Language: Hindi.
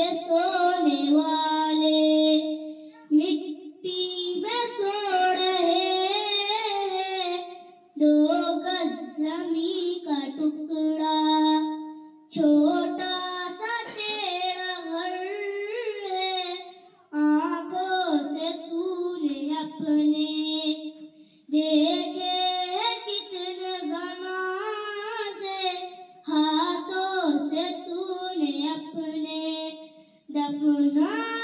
पे सोने वाले मिट्टी में सो रहे हैं। 2 गज ज़मीं का टुकड़ा छोटा सा तेरा घर है। आंखों से तूने अपने देखे हैं कितने जनाज़े, हाथों से तूने अपने दफना